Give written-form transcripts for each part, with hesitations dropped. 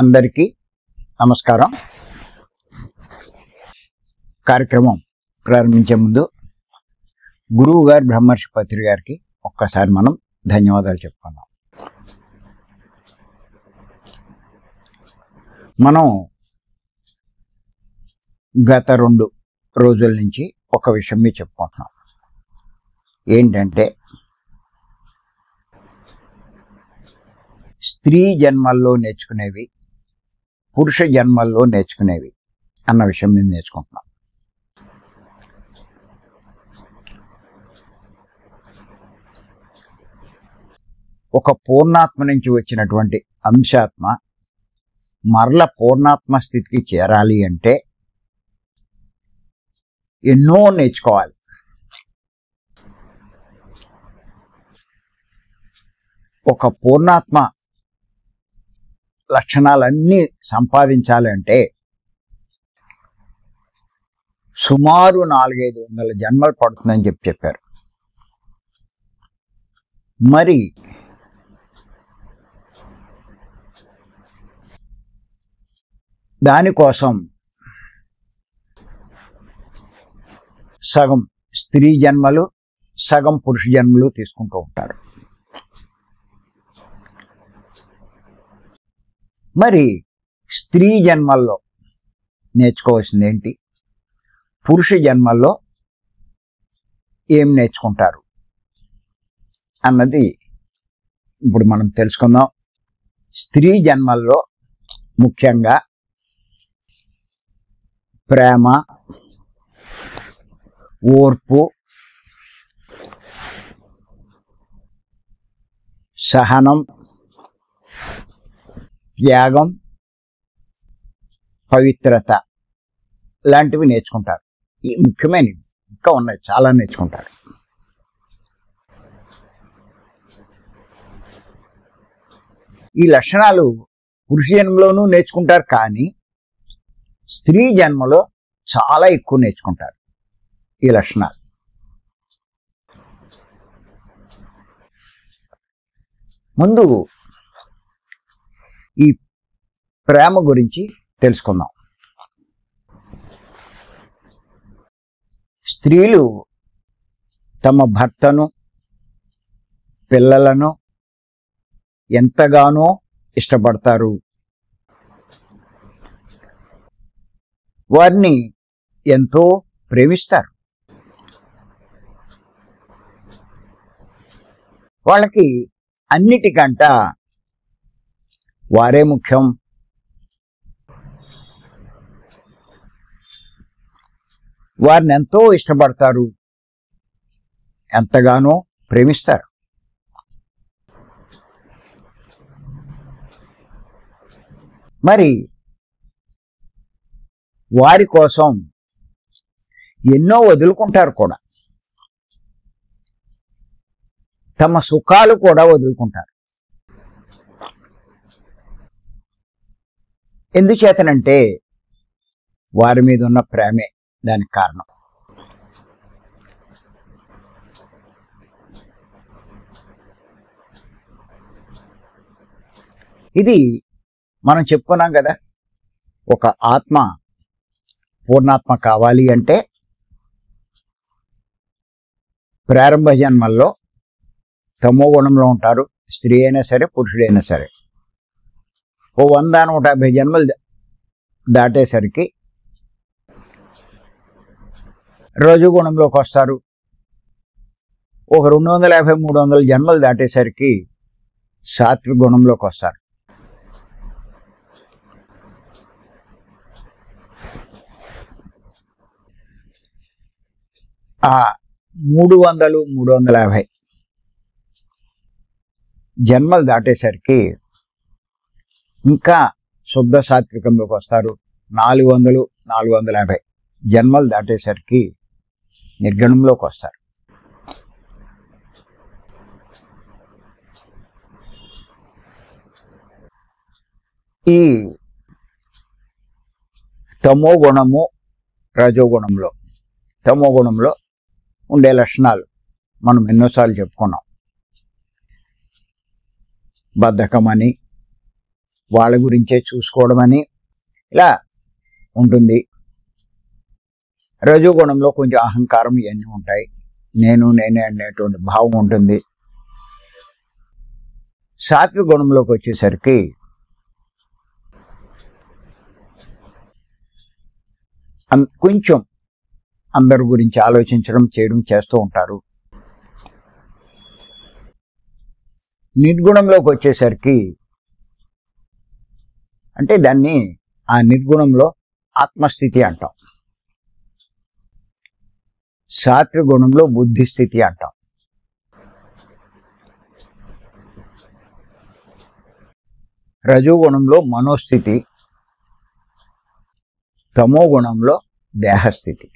అందరికీ నమస్కారం. కార్యక్రమం ప్రారంభించే ముందు గురువు గారు బ్రహ్మర్షి పత్రి గారికి ఒక్కసారి మనం ధన్యవాదాలు చెప్పుకుందాం. మనం గత 2 రోజుల నుంచి ఒక విషయం మీద చెప్పుకుంటున్నాం. ఏంటంటే స్త్రీ జన్మల్లో నేర్చుకునేవి, పురుష జన్మల్లో నేర్చుకునేవి అన్న విషయం మీద నేర్చుకుంటున్నాం. ఒక పూర్ణాత్మ నుంచి వచ్చినటువంటి అంశాత్మ మరల పూర్ణాత్మ స్థితికి చేరాలి అంటే ఎన్నో నేర్చుకోవాలి. ఒక పూర్ణాత్మ లక్షణాలన్నీ సంపాదించాలంటే సుమారు 400-500 జన్మలు పడుతుందని చెప్పారు. మరి దానికోసం సగం స్త్రీ జన్మలు, సగం పురుష జన్మలు తీసుకుంటూ ఉంటారు. మరి స్త్రీ జన్మల్లో నేర్చుకోవాల్సింది ఏంటి, పురుష జన్మల్లో ఏం నేర్చుకుంటారు అన్నది ఇప్పుడు మనం తెలుసుకుందాం. స్త్రీ జన్మల్లో ముఖ్యంగా ప్రేమ, ఓర్పు, సహనం, త్యాగం, పవిత్రత లాంటివి నేర్చుకుంటారు. ఈ ముఖ్యమైనవి ఇంకా ఉన్నాయి, చాలా నేర్చుకుంటారు. ఈ లక్షణాలు పురుష జన్మలోనూ నేర్చుకుంటారు, కానీ స్త్రీ జన్మలో చాలా ఎక్కువ నేర్చుకుంటారు ఈ లక్షణాలు. ముందు ఈ ప్రేమ గురించి తెలుసుకుందాం. స్త్రీలు తమ భర్తను, పిల్లలను ఎంతగానో ఇష్టపడతారు. వారిని ఎంతో ప్రేమిస్తారు. వాళ్ళకి అన్నిటికంట వారే ముఖ్యం. వారిని ఎంతో ఇష్టపడతారు, ఎంతగానో ప్రేమిస్తారు. మరి వారి కోసం ఎన్నో వదులుకుంటారు కూడా. తమ సుఖాలు కూడా వదులుకుంటారు. ఎందుచేతనంటే వారి మీద ఉన్న ప్రేమే దానికి కారణం. ఇది మనం చెప్పుకున్నాం కదా, ఒక ఆత్మ పూర్ణాత్మ కావాలి అంటే ప్రారంభ జన్మల్లో తమో గుణంలో ఉంటారు. స్త్రీ అయినా సరే, పురుషుడైనా సరే. 100-150 జన్మలు దాటేసరికి రజోగుణంలోకి వస్తారు. 250-300 జన్మలు దాటేసరికి సాత్విక గుణంలోకి వస్తారు. ఆ 300-350 జన్మలు దాటేసరికి ఇంకా శుద్ధ సాత్వికంలోకి వస్తారు. 400-450 జన్మలు దాటేసరికి నిర్గుణంలోకి వస్తారు. ఈ తమో గుణము, రజోగుణంలో, తమో గుణంలో ఉండే లక్షణాలు మనం ఎన్నోసార్లు చెప్పుకున్నాం. బద్ధకమని, వాళ్ళ గురించే చూసుకోవడం అని ఇలా ఉంటుంది. రజోగుణంలో కొంచెం అహంకారం ఇవన్నీ ఉంటాయి. నేనే అనేటువంటి భావం ఉంటుంది. సాత్విక గుణంలోకి వచ్చేసరికి కొంచెం అందరి గురించి ఆలోచించడం చేయడం చేస్తూ ఉంటారు. నిర్గుణంలోకి వచ్చేసరికి అంటే దాన్ని ఆ నిర్గుణంలో ఆత్మస్థితి అంటాం. సాత్విక గుణంలో బుద్ధిస్థితి అంటాం. రజోగుణంలో మనోస్థితి, తమో గుణంలో దేహస్థితి.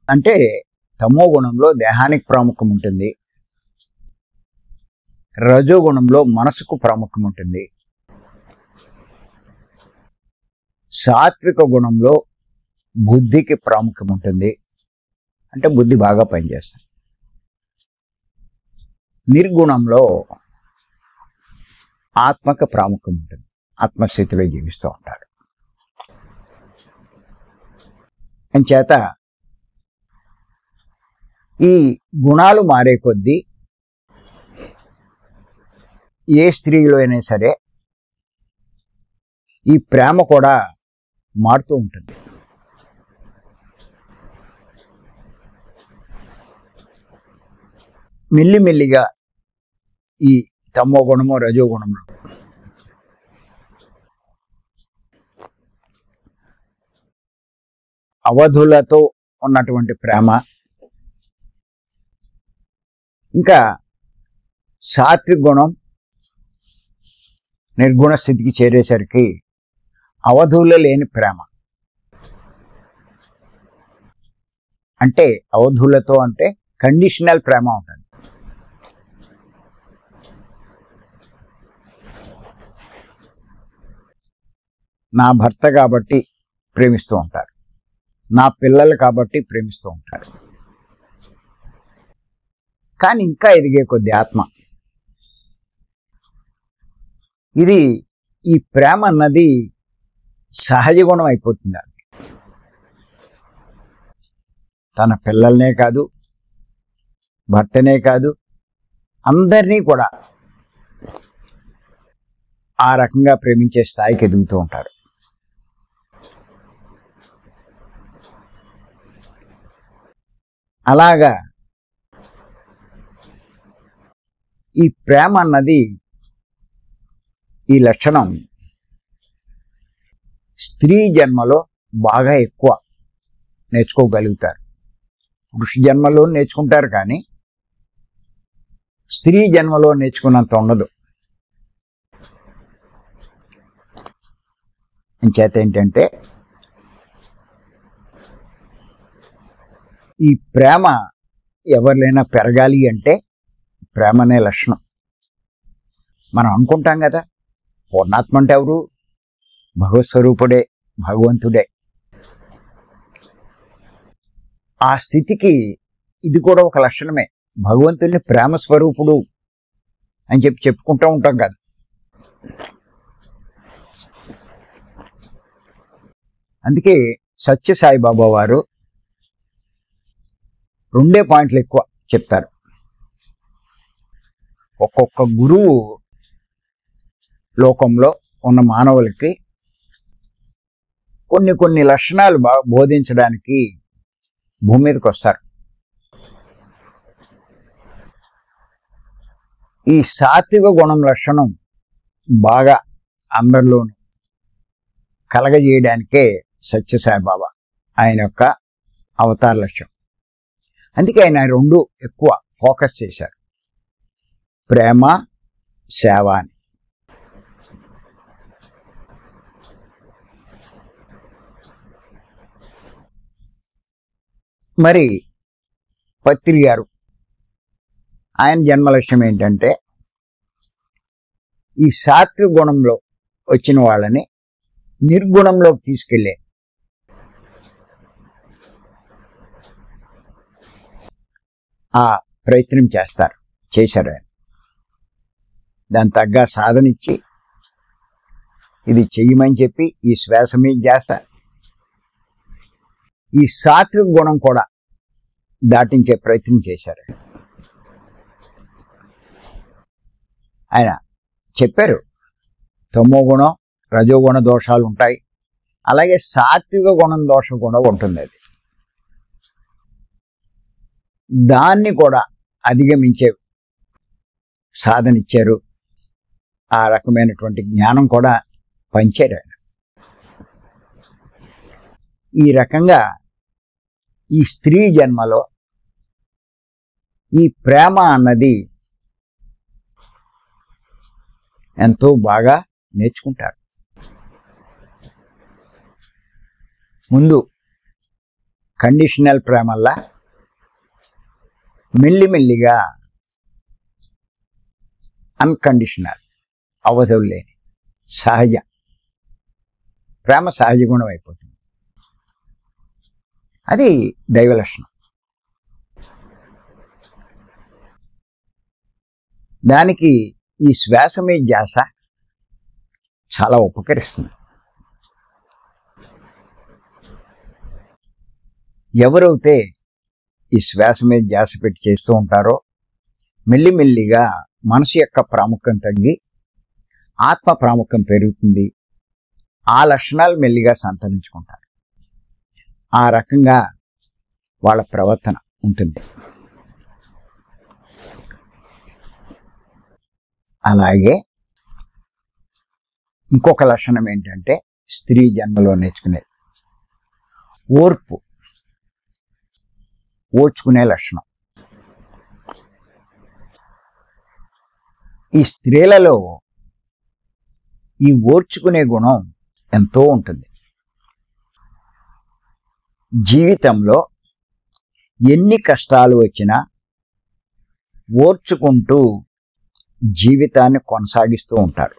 అంటే తమో గుణంలో దేహానికి ప్రాముఖ్యం ఉంటుంది, రజోగుణంలో మనసుకు ప్రాముఖ్యం ఉంటుంది, సాత్విక గుణంలో బుద్ధికి ప్రాముఖ్యం ఉంటుంది, అంటే బుద్ధి బాగా పనిచేస్తుంది. నిర్గుణంలో ఆత్మకు ప్రాముఖ్యం ఉంటుంది, ఆత్మస్థితిలో జీవిస్తూ ఉంటారు. అంచేత ఈ గుణాలు మారే కొద్దీ ఏ స్త్రీలో అయినా సరే ఈ ప్రేమ కూడా మారుతూ ఉంటుంది. మెల్లిమెల్లిగా ఈ తమో గుణము రజోగుణంలో అవధులతో ఉన్నటువంటి ప్రేమ, ఇంకా సాత్విక గుణం నిర్గుణ స్థితికి చేరేసరికి అవధులు లేని ప్రేమ. అంటే అవధులతో అంటే కండిషనల్ ప్రేమ ఉంటుంది. నా భర్త కాబట్టి ప్రేమిస్తూ ఉంటారు, నా పిల్లలు కాబట్టి ప్రేమిస్తూ ఉంటారు. కానీ ఇంకా ఎదిగే కొద్ది ఆత్మ ఇది ఈ ప్రేమ అన్నది సహజ గుణం అయిపోతుంది. తన పిల్లల్నే కాదు, భర్తనే కాదు, అందరినీ కూడా ఆ రకంగా ప్రేమించే స్థాయికి ఎదుగుతూ ఉంటారు. అలాగా ఈ ప్రేమ అన్నది, ఈ లక్షణం స్త్రీ జన్మలో బాగా ఎక్కువ నేర్చుకోగలుగుతారు. పురుష జన్మలో నేర్చుకుంటారు, కానీ స్త్రీ జన్మలో నేర్చుకున్నంత ఉండదు. ఇంచేత ఏంటంటే ఈ ప్రేమ ఎవరినైనా పెరగాలి అంటే ప్రేమ అనే లక్షణం. మనం అనుకుంటాం కదా, పూర్ణాత్మ అంటే ఎవరు? భగవత్ స్వరూపుడే, భగవంతుడే. ఆ స్థితికి ఇది కూడా ఒక లక్షణమే. భగవంతుడిని ప్రేమ స్వరూపుడు అని చెప్పుకుంటూ ఉంటాం కదా. అందుకే సత్య సాయిబాబా వారు 2 పాయింట్లు ఎక్కువ చెప్తారు. ఒక్కొక్క గురువు లోకంలో ఉన్న మానవులకి కొన్ని లక్షణాలు బోధించడానికి భూమి మీదకి వస్తారు. ఈ సాత్విక గుణం లక్షణం బాగా అందరిలోనూ కలగజేయడానికే సత్యసాయిబాబా ఆయన యొక్క అవతార లక్ష్యం. అందుకే ఆయన 2 ఎక్కువ ఫోకస్ చేశారు, ప్రేమ, సేవ అని. మరి పత్రి గారు, ఆయన జన్మ లక్ష్యం ఏంటంటే ఈ సాత్విక గుణంలో వచ్చిన వాళ్ళని నిర్గుణంలోకి తీసుకెళ్లే ఆ ప్రయత్నం చేశారు ఆయన. దాని తగ్గ సాధన ఇచ్చి ఇది చెయ్యమని చెప్పి ఈ శ్వాస మీద ధ్యాస, ఈ సాత్విక గుణం కూడా దాటించే ప్రయత్నం చేశారు. ఆయన చెప్పారు, తమో గుణం రజోగుణ దోషాలు ఉంటాయి, అలాగే సాత్విక గుణం దోషం కూడా ఉంటుంది. అది దాన్ని కూడా అధిగమించే సాధన ఇచ్చారు. ఆ రకమైనటువంటి జ్ఞానం కూడా పంచారు ఆయన. ఈ రకంగా ఈ స్త్రీ జన్మలో ఈ ప్రేమ అన్నది ఎంతో బాగా నేర్చుకుంటారు. ముందు కండిషనల్ ప్రేమల్లా మెల్లిమెల్లిగా అన్కండిషనల్, అవధులు లేని సహజ ప్రేమ సహజ గుణం అయిపోతుంది. అది దైవ లక్షణం. దానికి ఈ శ్వాస మీద ధ్యాస చాలా ఉపకరిస్తుంది. ఎవరైతే ఈ శ్వాస మీద ధ్యాస పెట్టి చేస్తూ ఉంటారో మెల్లిమెల్లిగా మనసు యొక్క ప్రాముఖ్యం తగ్గి ఆత్మ ప్రాముఖ్యం పెరుగుతుంది. ఆ లక్షణాలు మెల్లిగా సంతరించుకుంటారు. ఆ రకంగా వాళ్ళ ప్రవర్తన ఉంటుంది. అలాగే ఇంకొక లక్షణం ఏంటంటే స్త్రీ జన్మలో నేర్చుకునేది ఓర్చుకునే లక్షణం. ఈ స్త్రీలలో ఈ ఓర్చుకునే గుణం ఎంతో ఉంటుంది. జీవితంలో ఎన్ని కష్టాలు వచ్చినా ఓర్చుకుంటూ జీవితాన్ని కొనసాగిస్తూ ఉంటారు.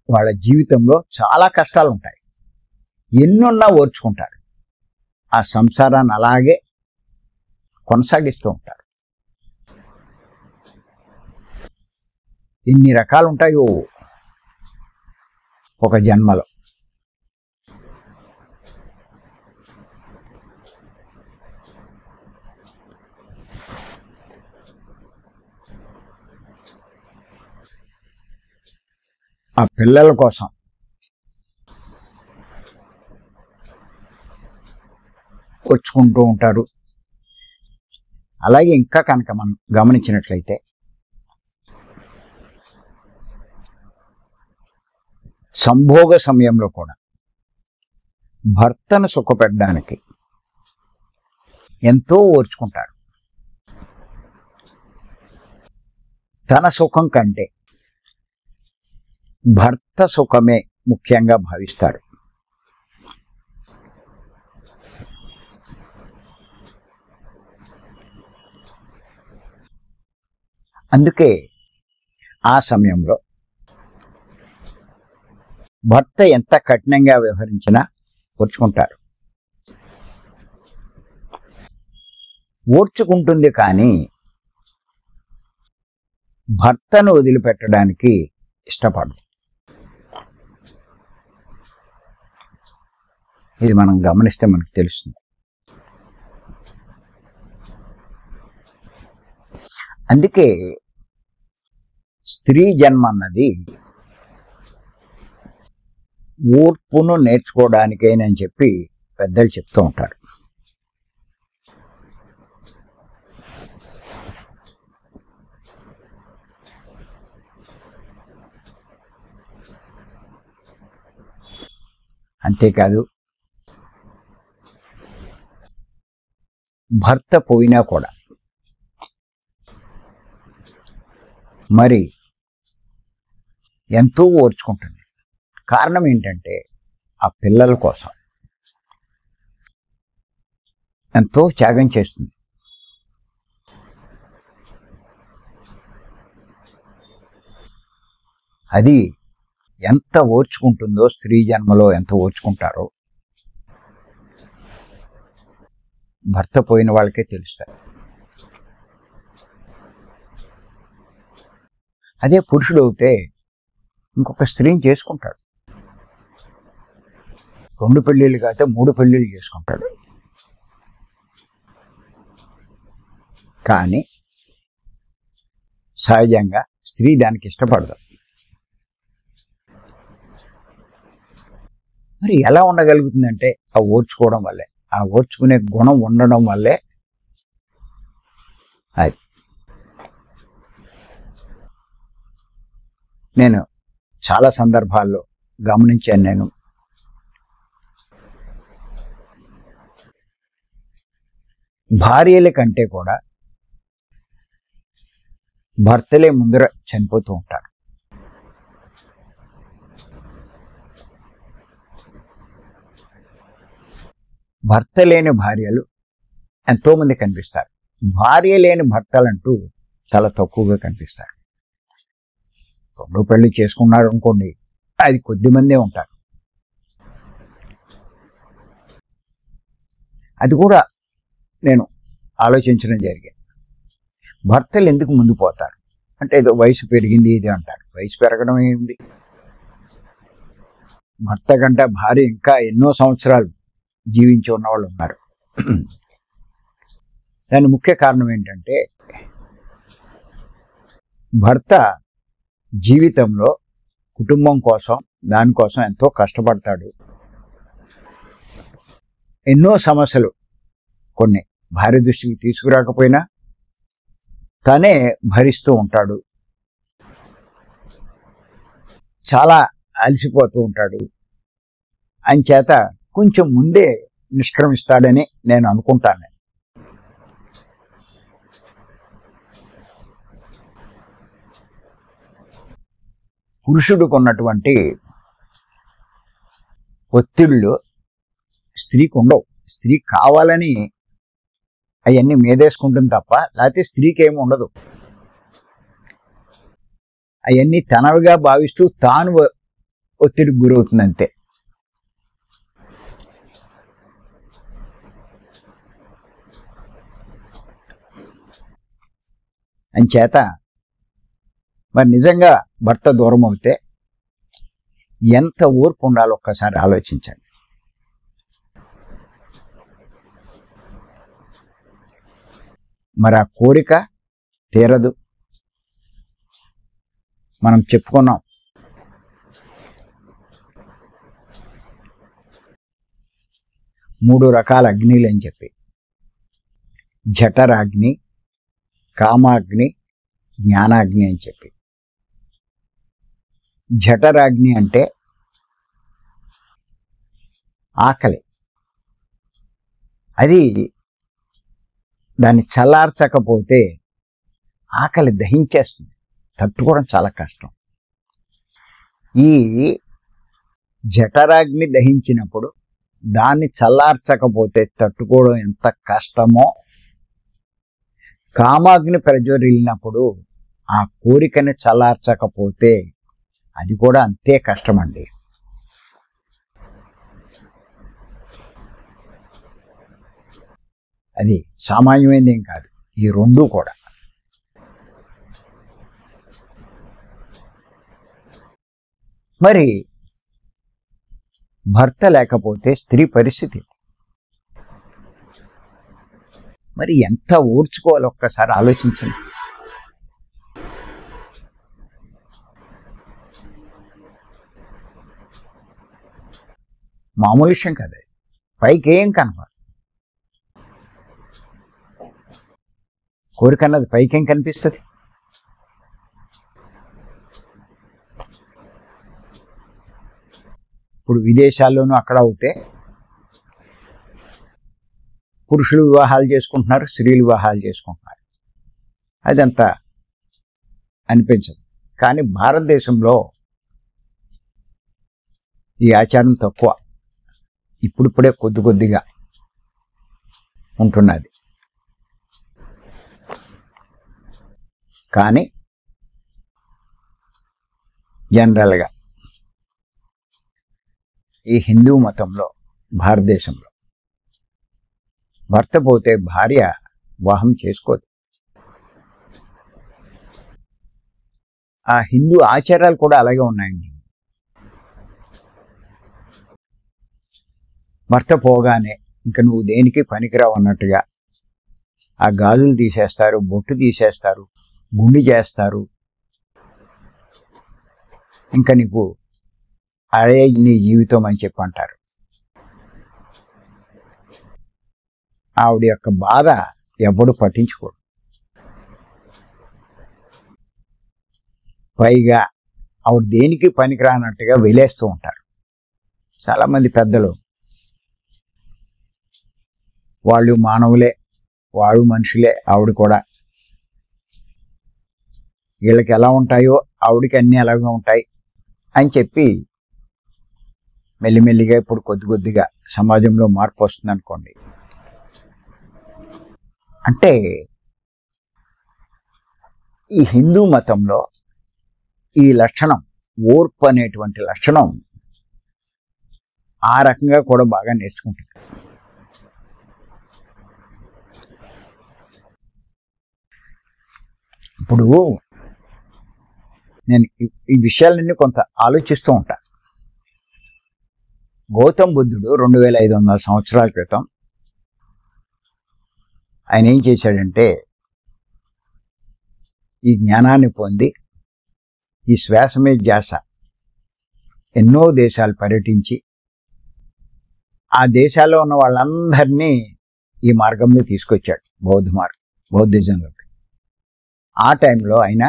వాళ్ళ జీవితంలో చాలా కష్టాలు ఉంటాయి, ఎన్నున్నా ఓర్చుకుంటారు. ఆ సంసారాన్ని అలాగే కొనసాగిస్తూ ఉంటారు. ఎన్ని రకాలు ఉంటాయో ఒక జన్మలో. ఆ పిల్లల కోసం వచ్చుకుంటూ ఉంటారు. అలాగే ఇంకా కనుక మనం గమనించినట్లయితే సంభోగ సమయంలో కూడా భర్తను సుఖపెట్టడానికి ఎంతో ఓర్చుకుంటారు. తన సుఖం కంటే భర్త సుఖమే ముఖ్యంగా భావిస్తారు. అందుకే ఆ సమయంలో భర్త ఎంత కఠినంగా వ్యవహరించినా ఓర్చుకుంటారు. ఓర్చుకుంటుంది కానీ భర్తను వదిలిపెట్టడానికి ఇష్టపడదు. ఇది మనం గమనిస్తే మనకు తెలుస్తుంది. అందుకే స్త్రీ జన్మ అన్నది ఓర్పును నేర్చుకోవడానికేనని చెప్పి పెద్దలు చెప్తూ ఉంటారు. అంతేకాదు, భర్త పోయినా కూడా మరి ఎంతో ఓర్చుకుంటుంది. కారణం ఏంటంటే ఆ పిల్లల కోసం ఎంతో త్యాగం చేస్తుంది. అది ఎంత ఓర్చుకుంటుందో, స్త్రీ జన్మలో ఎంత ఓర్చుకుంటారో భర్త పోయిన వాళ్ళకే తెలుస్తాయి. అదే పురుషుడు అవుతే ఇంకొక స్త్రీని చేసుకుంటాడు. 2 పెళ్ళిళ్ళు కాకపోతే 3 పెళ్ళిళ్ళు చేసుకుంటాడు. కానీ సహజంగా స్త్రీ దానికి ఇష్టపడదు. మరి ఎలా ఉండగలుగుతుందంటే ఆ ఓర్చుకోవడం వల్లే, ఆ ఓర్చుకునే గుణం ఉండడం వల్లే. అది నేను చాలా సందర్భాల్లో గమనించాను. నేను భార్యల కంటే కూడా భర్తలే ముందర చనిపోతూ ఉంటారు. భర్త లేని భార్యలు ఎంతోమంది కనిపిస్తారు. భార్య లేని భర్తలంటూ చాలా తక్కువగా కనిపిస్తారు. 2 పెళ్లి చేసుకున్నారు అనుకోండి, అది కొద్దిమందే ఉంటారు. అది కూడా నేను ఆలోచించడం జరిగింది. భర్తలు ఎందుకు ముందు పోతారు అంటే ఏదో వయసు పెరిగింది ఇది అంటారు. వయసు పెరగడం ఏంది? భర్త కంటే భార్య ఇంకా ఎన్నో సంవత్సరాలు జీవించి ఉన్నవాళ్ళు ఉన్నారు. దాని ముఖ్య కారణం ఏంటంటే భర్త జీవితంలో కుటుంబం కోసం, దానికోసం ఎంతో కష్టపడతాడు. ఎన్నో సమస్యలు కొన్ని భార్య దృష్టికి తీసుకురాకపోయినా తనే భరిస్తూ ఉంటాడు. చాలా అలసిపోతూ ఉంటాడు. అంచేత కొంచెం ముందే నిష్క్రమిస్తాడని నేను అనుకుంటాను. పురుషుడికి ఉన్నటువంటి ఒత్తిళ్ళు స్త్రీకి ఉండవు. స్త్రీ కావాలని అవన్నీ మీదేసుకుంటుంది తప్ప, లేకపోతే స్త్రీకి ఏమి ఉండదు. అవన్నీ తనవిగా భావిస్తూ తాను ఒత్తిడికి గురవుతుంది అంతే. అంచేత మరి నిజంగా భర్త దూరం అవుతే ఎంత ఓర్పు ఉండాలో ఒక్కసారి ఆలోచించండి. మరి ఆ కోరిక తీరదు. మనం చెప్పుకున్నాం, మూడు రకాల అగ్నిలు అని చెప్పి: జఠరాగ్ని, కామాగ్ని, జ్ఞానాగ్ని అని చెప్పి. జఠరాగ్ని అంటే ఆకలి. అది దాన్ని చల్లార్చకపోతే ఆకలి దహించేస్తుంది, తట్టుకోవడం చాలా కష్టం. ఈ జఠరాగ్ని దహించినప్పుడు దాన్ని చల్లార్చకపోతే తట్టుకోవడం ఎంత కష్టమో, కామాగ్ని ప్రజ్వరిల్లినప్పుడు ఆ కోరికని చల్లార్చకపోతే అది కూడా అంతే కష్టమండి. అది సామాన్యమైనది ఏం కాదు. ఈ రెండూ కూడా. మరి భర్త లేకపోతే స్త్రీ పరిస్థితి మరి ఎంత ఓర్చుకోవాలి ఒక్కసారి ఆలోచించండి. మామూలు విషయం కాదు. పైకి ఏం కనపడదు. కోరిక అన్నది పైకేం కనిపిస్తుంది? ఇప్పుడు విదేశాల్లోనూ అక్కడ అవుతే పురుషులు వివాహాలు చేసుకుంటున్నారు, స్త్రీలు వివాహాలు చేసుకుంటున్నారు. అదంత అనిపించదు. కానీ భారతదేశంలో ఈ ఆచారం తక్కువ. ఇప్పుడిప్పుడే కొద్ది కొద్దిగా ఉంటున్నది. కానీ జనరల్గా ఈ హిందూ మతంలో భారతదేశంలో భర్త పోతే భార్య వివాహం చేసుకోదు. ఆ హిందూ ఆచారాలు కూడా అలాగే ఉన్నాయండి. భర్త పోగానే ఇంక నువ్వు దేనికి పనికిరావు అన్నట్టుగా ఆ గాజులు తీసేస్తారు, బొట్టు తీసేస్తారు, గుండి చేస్తారు. ఇంకా నీకు అదే నీ జీవితం అని చెప్పి అంటారు. ఆవిడ యొక్క బాధ ఎవడు పట్టించుకోడు. పైగా ఆవిడ దేనికి పనికిరానట్టుగా వెలేస్తూ ఉంటారు చాలామంది పెద్దలు. వాళ్ళు మానవులే, వాడు మనుషులే, ఆవిడ కూడా. వీళ్ళకి ఎలా ఉంటాయో ఆవిడకి అన్నీ అలాగే ఉంటాయి అని చెప్పి మెల్లిమెల్లిగా ఇప్పుడు కొద్ది కొద్దిగా సమాజంలో మార్పు వస్తుంది అనుకోండి. అంటే ఈ హిందూ మతంలో ఈ లక్షణం, ఓర్పు అనేటువంటి లక్షణం ఆ రకంగా కూడా బాగా నేర్చుకుంటుంది. ఇప్పుడు నేను ఈ విషయాలన్నీ కొంత ఆలోచిస్తూ ఉంటాను. గౌతమ్ బుద్ధుడు 2500 సంవత్సరాల క్రితం ఆయన ఏం చేశాడంటే, ఈ జ్ఞానాన్ని పొంది ఈ శ్వాస మీద ధ్యాస ఎన్నో దేశాలు పర్యటించి ఆ దేశాల్లో ఉన్న వాళ్ళందరినీ ఈ మార్గంలో తీసుకొచ్చాడు, బౌద్ధిజంలోకి. ఆ టైంలో ఆయన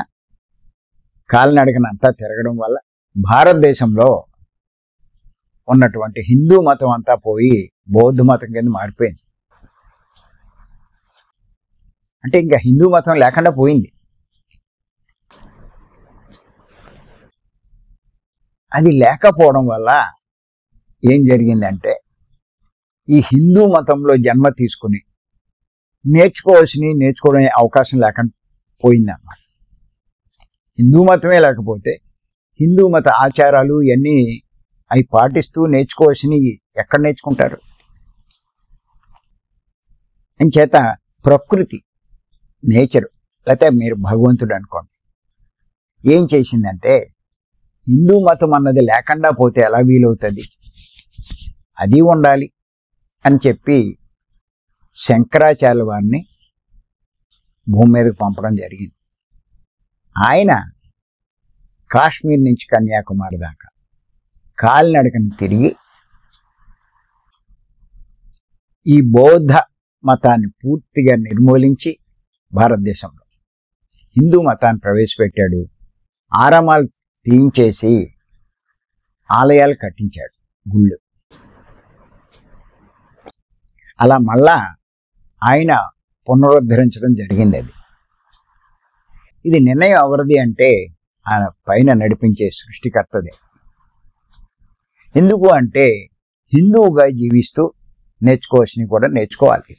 కాలినడకనంతా తిరగడం వల్ల భారతదేశంలో ఉన్నటువంటి హిందూ మతం అంతా పోయి బౌద్ధ మతం కింద మారిపోయింది. అంటే ఇంకా హిందూ మతం లేకుండా పోయింది. అది లేకపోవడం వల్ల ఏం జరిగిందంటే, ఈ హిందూ మతంలో జన్మ తీసుకుని నేర్చుకోవడం అవకాశం లేకుండా పోయిందన్నమాట. హిందూ మతమే లేకపోతే హిందూ మత ఆచారాలు ఇవన్నీ అవి పాటిస్తూ నేర్చుకోవాల్సినవి ఎక్కడ నేర్చుకుంటారు? అంచేత ప్రకృతి, నేచర్, లేకపోతే మీరు భగవంతుడు అనుకోండి, ఏం చేసిందంటే, హిందూ మతం అన్నది లేకుండా పోతే ఎలా వీలవుతుంది, అది ఉండాలి అని చెప్పి శంకరాచార్య వారిని భూమి మీదకి పంపడం జరిగింది. ఆయన కాశ్మీర్ నుంచి కన్యాకుమారి దాకా కాలినడకను తిరిగి ఈ బౌద్ధ మతాన్ని పూర్తిగా నిర్మూలించి భారతదేశంలో హిందూ మతాన్ని ప్రవేశపెట్టాడు. ఆరామాలు తీయించేసి ఆలయాలు కట్టించాడు, గుళ్ళు. అలా మళ్ళా ఆయన పునరుద్ధరించడం జరిగింది. ఇది నిర్ణయం ఎవరిది అంటే ఆయన పైన నడిపించే సృష్టికర్తదే. ఎందుకు అంటే హిందువుగా జీవిస్తూ నేర్చుకోవాల్సినవి కూడా నేర్చుకోవాలి,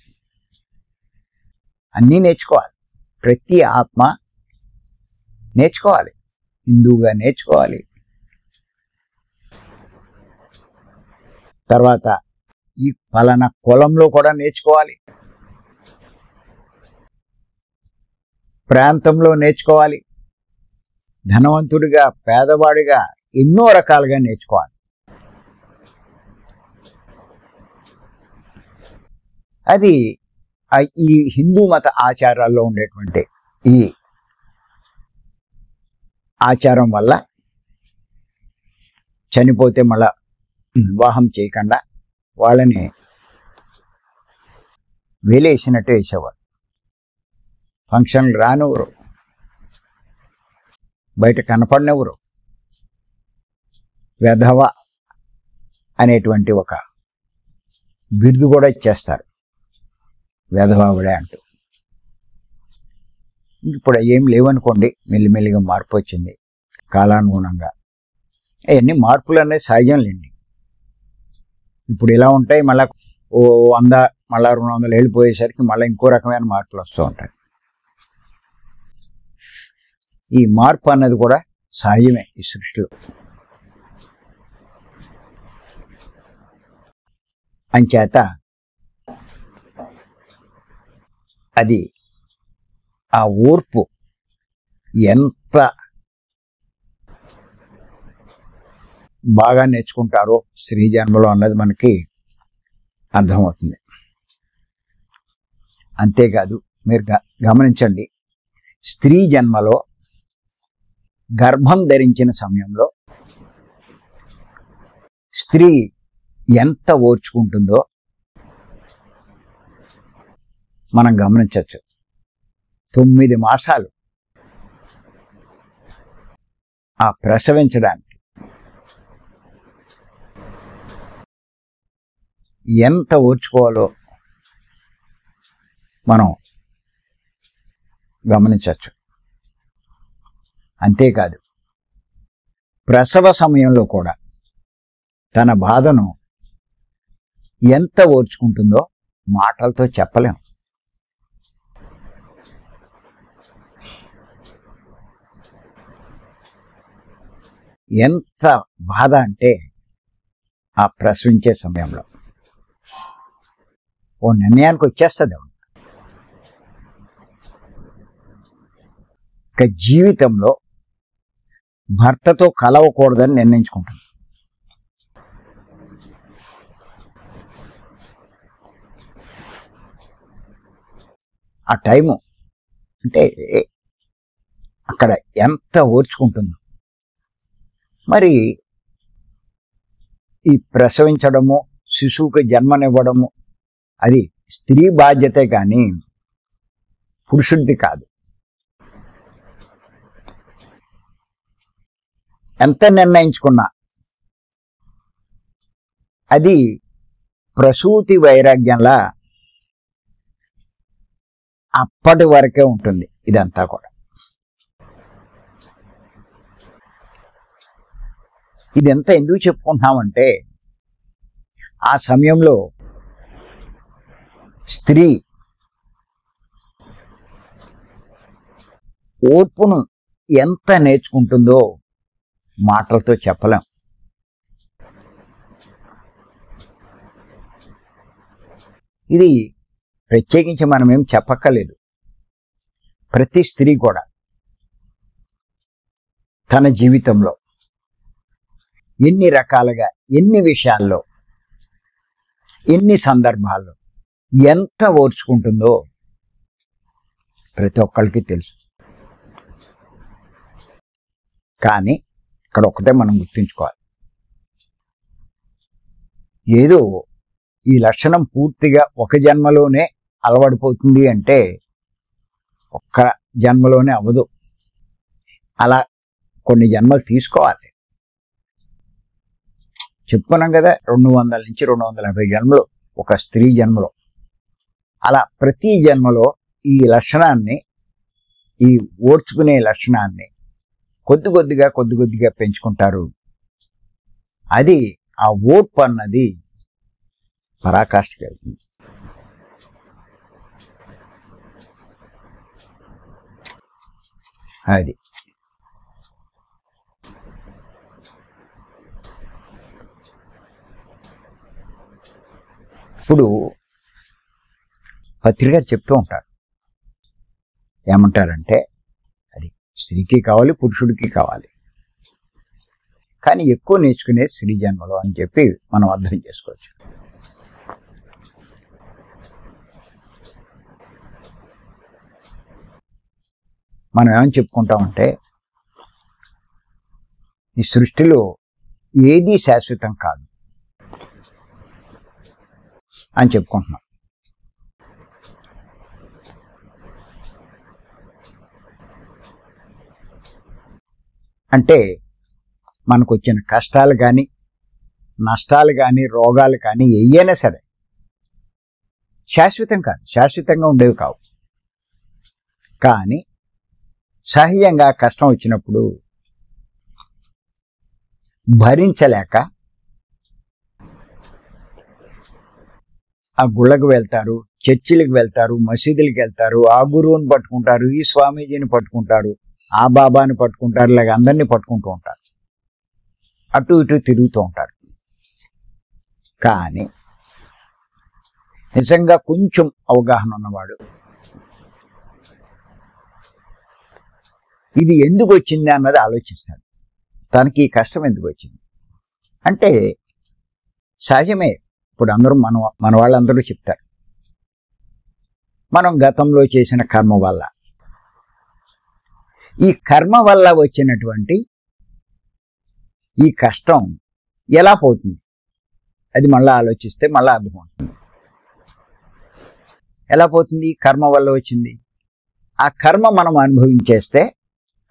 అన్నీ నేర్చుకోవాలి. ప్రతి ఆత్మ నేర్చుకోవాలి, హిందువుగా నేర్చుకోవాలి. తర్వాత ఈ పలానా కులంలో కూడా నేర్చుకోవాలి, ప్రాంతంలో నేర్చుకోవాలి, ధనవంతుడిగా పేదవాడిగా ఎన్నో రకాలుగా నేర్చుకోవాలి. అది ఈ హిందూ మత ఆచారాల్లో ఉండేటువంటి ఈ ఆచారం వల్ల చనిపోతే మళ్ళా వివాహం చేయకుండా వాళ్ళని వేలేసినట్టు వేసేవారు. ఫంక్షన్లు రానివ్వరు, బయట కనపడినెవరు. వెధవ అనేటువంటి ఒక బిరుదు కూడా ఇచ్చేస్తారు, వెధవావిడే అంటూ. ఇప్పుడు ఏం లేవనుకోండి, మెల్లిమెల్లిగా మార్పు వచ్చింది కాలానుగుణంగా. అవన్నీ మార్పులు అనేది సహజంలేండి. ఇప్పుడు ఇలా ఉంటాయి, మళ్ళీ 100 మళ్ళీ 200 ఏళ్ళు పోయేసరికి మళ్ళీ ఇంకో రకమైన మార్పులు వస్తూ ఉంటాయి. ఈ మార్పు అన్నది కూడా సహజమే ఈ సృష్టిలో. అంచేత అది ఆ ఓర్పు ఎంత బాగా నేర్చుకుంటారో స్త్రీ జన్మలో అన్నది మనకి అర్థమవుతుంది. అంతేకాదు మీరు గమనించండి, స్త్రీ జన్మలో గర్భం ధరించిన సమయంలో స్త్రీ ఎంత ఓర్చుకుంటుందో మనం గమనించవచ్చు. 9 మాసాలు ఆ ప్రసవించడానికి ఎంత ఓర్చుకోవాలో మనం గమనించవచ్చు. అంతేకాదు ప్రసవ సమయంలో కూడా తన బాధను ఎంత ఓర్చుకుంటుందో మాటలతో చెప్పలేం. ఎంత బాధ అంటే ఆ ప్రసవించే సమయంలో ఓ నిర్ణయానికి వచ్చేస్తుంది. ఇక జీవితంలో భర్తతో కలవకూడదని నిర్ణయించుకుంటుంది. ఆ టైము అంటే అక్కడ ఎంత ఓర్చుకుంటుందో. మరి ఈ ప్రసవించడము, శిశువుకి జన్మనివ్వడము అది స్త్రీ బాధ్యతే కానీ పురుషుడిది కాదు. ఎంత నిర్ణయించుకున్నా అది ప్రసూతి వైరాగ్యంలా అప్పటి వరకే ఉంటుంది. ఇదంతా కూడా ఇదంతా ఎందుకు చెప్పుకుంటున్నామంటే ఆ సమయంలో స్త్రీ ఓర్పును ఎంత నేర్చుకుంటుందో మాటలతో చెప్పలేం. ఇది ప్రత్యేకించి మనమేం చెప్పక్కర్లేదు. ప్రతి స్త్రీ కూడా తన జీవితంలో ఎన్ని రకాలుగా, ఎన్ని విషయాల్లో, ఎన్ని సందర్భాల్లో ఎంత ఓర్చుకుంటుందో ప్రతి ఒక్కరికి తెలుసు. కానీ ఇక్కడ ఒకటే మనం గుర్తుంచుకోవాలి, ఏదో ఈ లక్షణం పూర్తిగా ఒక జన్మలోనే అలవడిపోతుంది అంటే ఒక్క జన్మలోనే అవ్వదు. అలా కొన్ని జన్మలు తీసుకోవాలి. చెప్పుకున్నాం కదా, 200 నుంచి 250 జన్మలు ఒక స్త్రీ జన్మలో. అలా ప్రతి జన్మలో ఈ లక్షణాన్ని, ఈ ఓర్చుకునే లక్షణాన్ని కొద్ది కొద్దిగా పెంచుకుంటారు. అది ఆ ఓర్పు అన్నది పరాకాష్ఠకి వెళ్తుంది. అది ఇప్పుడు పత్రిక చెప్తూ ఉంటారు. ఏమంటారంటే అది స్త్రీకి కావాలి, పురుషుడికి కావాలి, కానీ ఎక్కువ నేర్చుకునే స్త్రీ జన్మలో అని చెప్పి మనం అర్థం చేసుకోవచ్చు. మనం ఏమని చెప్పుకుంటామంటే ఈ సృష్టిలో ఏదీ శాశ్వతం కాదు అని చెప్పుకుంటున్నాం. అంటే మనకు వచ్చిన కష్టాలు కానీ, నష్టాలు కానీ, రోగాలు కానీ ఏయైనా సరే శాశ్వతం కాదు, శాశ్వతంగా ఉండేవి కావు. కానీ సహజంగా కష్టం వచ్చినప్పుడు భరించలేక ఆ గుళ్ళకు వెళ్తారు, చర్చిలకు వెళ్తారు, మసీదులకు వెళ్తారు, ఆ గురువుని పట్టుకుంటారు, ఈ స్వామీజీని పట్టుకుంటారు, ఆ బాబాని పట్టుకుంటారు, ఇలాగ అందరినీ పట్టుకుంటూ ఉంటారు, అటు ఇటు తిరుగుతూ ఉంటారు. కానీ నిజంగా కొంచెం అవగాహన ఉన్నవాడు ఇది ఎందుకు వచ్చింది అన్నది ఆలోచిస్తాడు. తనకి ఈ కష్టం ఎందుకు వచ్చింది అంటే సహజమే. ఇప్పుడు అందరూ మన వాళ్ళందరూ చెప్తారు, మనం గతంలో చేసిన కర్మ వల్ల, ఈ కర్మ వల్ల వచ్చినటువంటి ఈ కష్టం ఎలా పోతుంది అది మళ్ళీ ఆలోచిస్తే మళ్ళీ అర్థమవుతుంది. ఎలా పోతుంది? కర్మ వల్ల వచ్చింది, ఆ కర్మ మనం అనుభవించేస్తే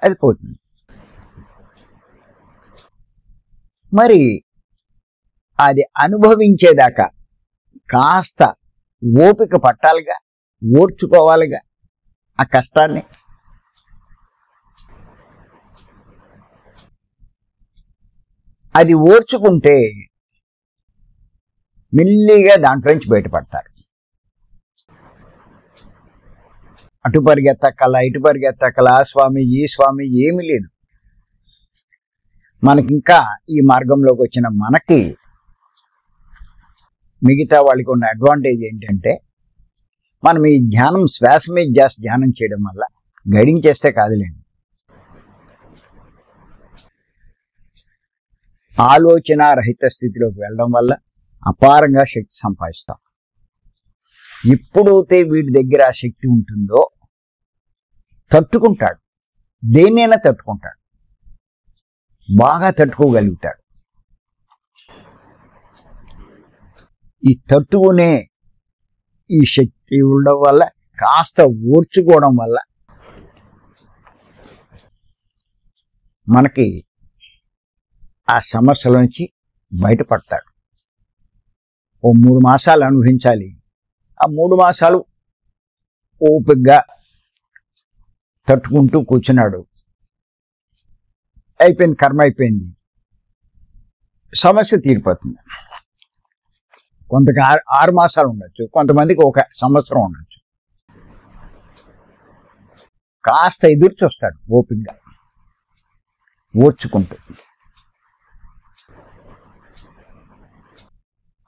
అది పోతుంది. మరి అది అనుభవించేదాకా కాస్త ఓపిక పట్టాలిగా, ఓర్చుకోవాలిగా ఆ కష్టాన్ని. అది ఓర్చుకుంటే మెల్లిగా దాంట్లో నుంచి బయటపడతారు. అటు పరిగెత్తక్కల ఇటు పరిగెత్తక్కల ఆ స్వామి ఈ స్వామి ఏమీ లేదు. మనకింకా ఈ మార్గంలోకి వచ్చిన మనకి మిగతా వాళ్ళకి ఉన్న అడ్వాంటేజ్ ఏంటంటే మనం ఈ ధ్యానం శ్వాస మీద జాస్తి ధ్యానం చేయడం వల్ల గైడింగ్ చేస్తే కాదులేండి, ఆలోచన రహిత స్థితిలోకి వెళ్ళడం వల్ల అపారంగా శక్తి సంపాదిస్తాం. ఎప్పుడైతే వీడి దగ్గర ఆ శక్తి ఉంటుందో తట్టుకుంటాడు, దేన్నైనా తట్టుకుంటాడు, బాగా తట్టుకోగలుగుతాడు. ఈ తట్టుకునే ఈ శక్తి ఉండడం వల్ల, కాస్త ఓర్చుకోవడం వల్ల మనకి ఆ సమస్యల నుంచి బయటపడతాడు. ఓ 3 మాసాలు అనుభవించాలి, ఆ 3 మాసాలు ఓపికగా తట్టుకుంటూ కూర్చున్నాడు, అయిపోయింది, కర్మ అయిపోయింది, సమస్య తీరిపోతుంది. కొంతకి 6 మాసాలు ఉండొచ్చు, కొంతమందికి 1 సంవత్సరం ఉండొచ్చు. కాస్త ఎదురు చూస్తాడు ఓపికగా, ఓర్చుకుంటూ,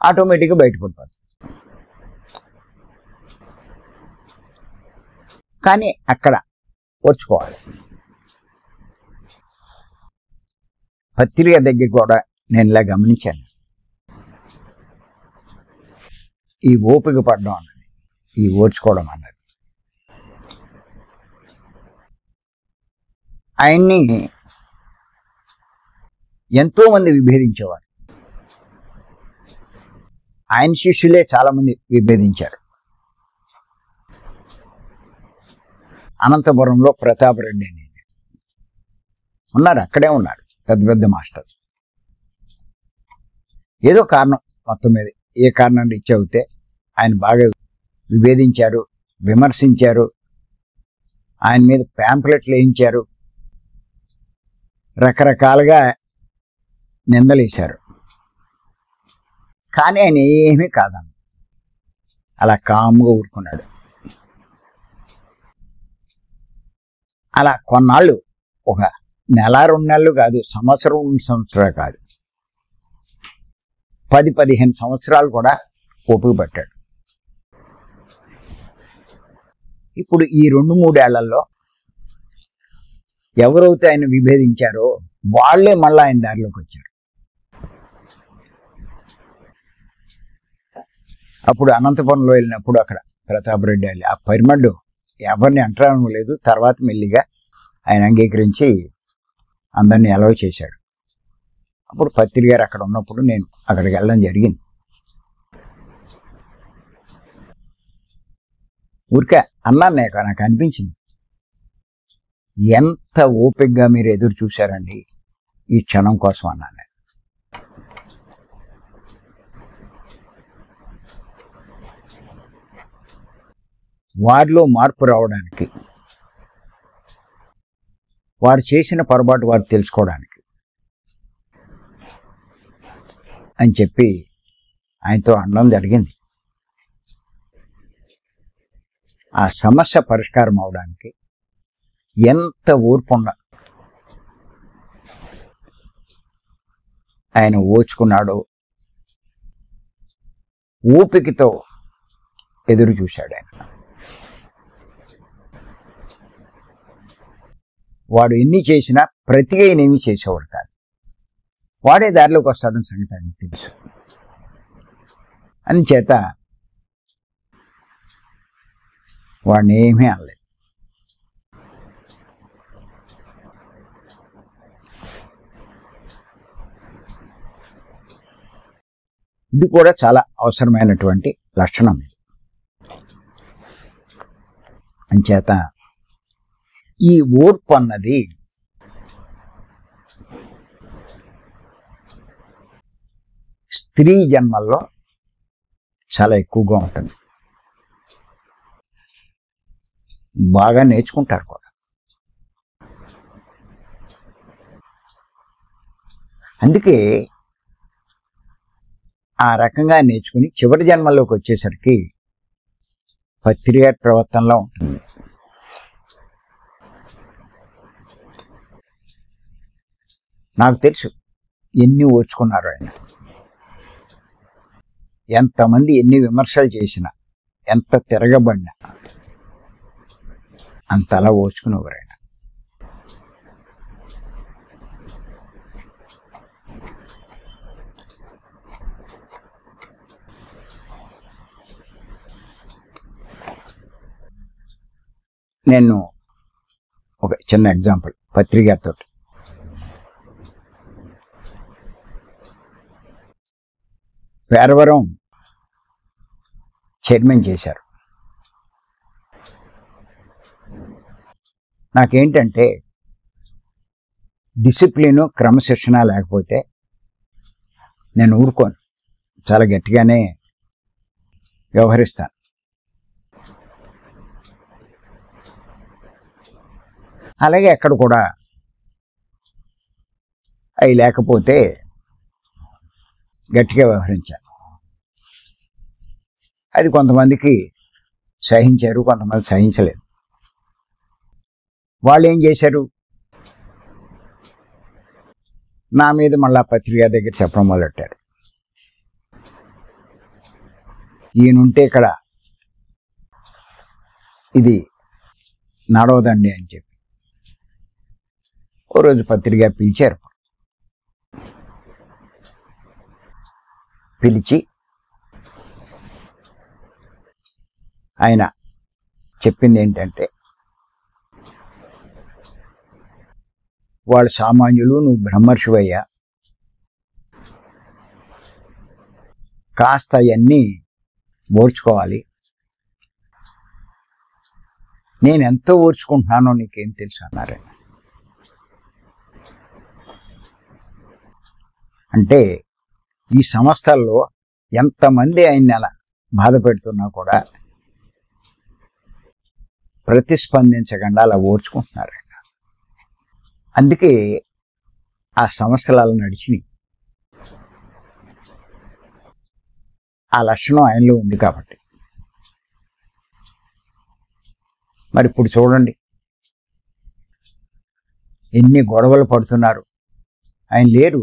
ఆటోమేటిక్గా బయటపడిపోతుంది. కానీ అక్కడ ఓర్చుకోవాలి. పత్రిక దగ్గర కూడా నేను ఇలా గమనించాను, ఈ ఓపిక పడడం అన్నది, ఈ ఓర్చుకోవడం అన్నది ఆయన్ని ఎంతోమంది విభేదించేవారు. ఆయన శిష్యులే చాలామంది విభేదించారు. అనంతపురంలో ప్రతాపరెడ్డి అని ఉన్నారు, అక్కడే ఉన్నారు పెద్ద పెద్ద మాస్టర్. ఏదో కారణం మొత్తం మీద, ఏ కారణం రీచ్ అవుతే ఆయన బాగా విభేదించారు, విమర్శించారు, ఆయన మీద ప్యాంప్లెట్లు వేయించారు, రకరకాలుగా నిందలేశారు. కానీ ఆయన ఏమీ కాదన్న, అలా కామ్గా ఊరుకున్నాడు. అలా కొన్నాళ్ళు, ఒక నెల 2 నెలలు కాదు, సంవత్సరాలు కాదు, 10-15 సంవత్సరాలు కూడా ఓపిక పట్టాడు. ఇప్పుడు ఈ 2-3 ఏళ్లలో ఎవరైతే ఆయన విభేదించారో వాళ్లే మళ్ళీ ఆయన దారిలోకి వచ్చారు. అప్పుడు అనంతపురంలో వెళ్ళినప్పుడు అక్కడ ప్రతాపరెడ్డి వెళ్ళి ఆ పరిమడ్డు ఎవరిని అంటడం లేదు. తర్వాత మెల్లిగా ఆయన అంగీకరించి అందరినీ అలౌ చేశాడు. అప్పుడు పత్రి గారు అక్కడ ఉన్నప్పుడు నేను అక్కడికి వెళ్ళడం జరిగింది. ఊరికే అన్నాను, నాకు అనిపించింది, ఎంత ఓపికగా మీరు ఎదురు చూశారండి ఈ క్షణం కోసం అన్నాను నేను. వారిలో మార్పు రావడానికి, వారు చేసిన పొరపాటు వారు తెలుసుకోవడానికి అని చెప్పి ఆయనతో అనడం జరిగింది. ఆ సమస్య పరిష్కారం అవడానికి ఎంత ఓర్పు ఉండాలి, ఆయన ఓర్చుకున్నాడో, ఓపికతో ఎదురు చూశాడు ఆయన. వాడు ఎన్ని చేసినా ప్రతిగా ఏమీ చేసేవాడు కాదు. వాడే దారిలోకి వస్తాడని సంగతి ఆయనకు తెలుసు. అందుచేత వాడిని ఏమీ అనలేదు. ఇది కూడా చాలా అవసరమైనటువంటి లక్షణం ఇది. అంచేత ఈ ఓర్పు అన్నది స్త్రీ జన్మల్లో చాలా ఎక్కువగా ఉంటుంది. బాగా నేర్చుకుంటారు కూడా. అందుకే ఆ రకంగా నేర్చుకుని చివరి జన్మల్లోకి వచ్చేసరికి పత్రియ ప్రవర్తనలో ఉంటుంది. నాకు తెలుసు ఎన్ని ఓర్చుకున్నారు ఆయన. ఎంతమంది ఎన్ని విమర్శలు చేసినా, ఎంత తిరగబడినా అంతలా ఓర్చుకునేవారు ఆయన. నేను ఒక చిన్న ఎగ్జాంపుల్ పత్రికతో. పేరవరం చైర్మన్ చేశారు. నాకేంటంటే డిసిప్లిను క్రమశిక్షణ లేకపోతే నేను ఊరుకోను, చాలా గట్టిగానే వ్యవహరిస్తాను. అలాగే అక్కడ కూడా అవి లేకపోతే గట్టిగా వ్యవహరించాను. అది కొంతమందికి సహించారు, కొంతమంది సహించలేదు. వాళ్ళు ఏం చేశారు, నా మీద మళ్ళా పత్రిక దగ్గర చెప్పడం మొదలెట్టారు. ఈయనుంటే ఇక్కడ ఇది నడవదండి అని చెప్పి ఓ రోజు పత్రిక పిలిచారు. పిలిచి ఆయన చెప్పింది ఏంటంటే, వాళ్ళు సామాన్యులు, నువ్వు బ్రహ్మర్షివయ్యా, కాస్త అవన్నీ ఓర్చుకోవాలి. నేను ఎంతో ఓర్చుకుంటున్నానో నీకేం తెలుసు అన్నారు. అంటే ఈ సంస్థల్లో ఎంతమంది ఆయన్ని అలా బాధ పెడుతున్నా కూడా ప్రతిస్పందించకుండా అలా ఓర్చుకుంటున్నారు ఆయన. అందుకే ఆ సంస్థలు అలా నడిచినాయి. ఆ లక్షణం ఆయనలో ఉంది కాబట్టి. మరి ఇప్పుడు చూడండి ఎన్ని గొడవలు పడుతున్నారు. ఆయన లేరు,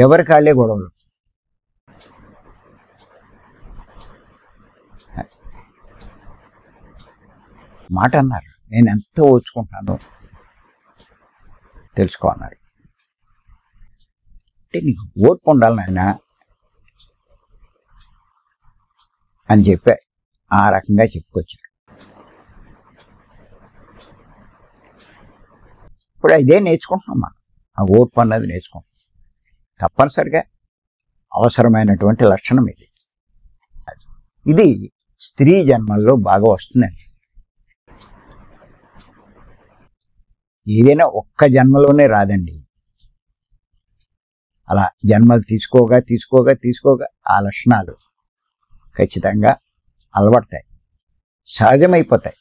ఎవరి కాళ్ళే గొడవలు. మాట అన్నారు, నేను ఎంత ఓర్చుకుంటున్నాను తెలుసుకో అన్నారు. అంటే నీకు ఓర్పు ఉండాలి నాయన అని చెప్పి ఆ రకంగా చెప్పుకొచ్చారు. ఇప్పుడు ఇదే నేర్చుకుంటున్నాం మనం, ఆ ఓర్పు అన్నది నేర్చుకుంటాం. తప్పనిసరిగా అవసరమైనటువంటి లక్షణం ఇది. ఇది స్త్రీ జన్మల్లో బాగా వస్తుందండి. ఏదైనా ఒక్క జన్మలోనే రాదండి. అలా జన్మలు తీసుకోగా ఆ లక్షణాలు ఖచ్చితంగా అలవడతాయి, సహజమైపోతాయి.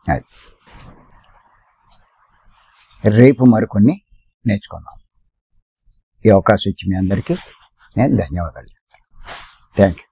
అది రేపు మరికొన్ని నేర్చుకుందాం. ఈ అవకాశం ఇచ్చి మీ అందరికీ నేను ధన్యవాదాలు చెప్తాను. Thank you.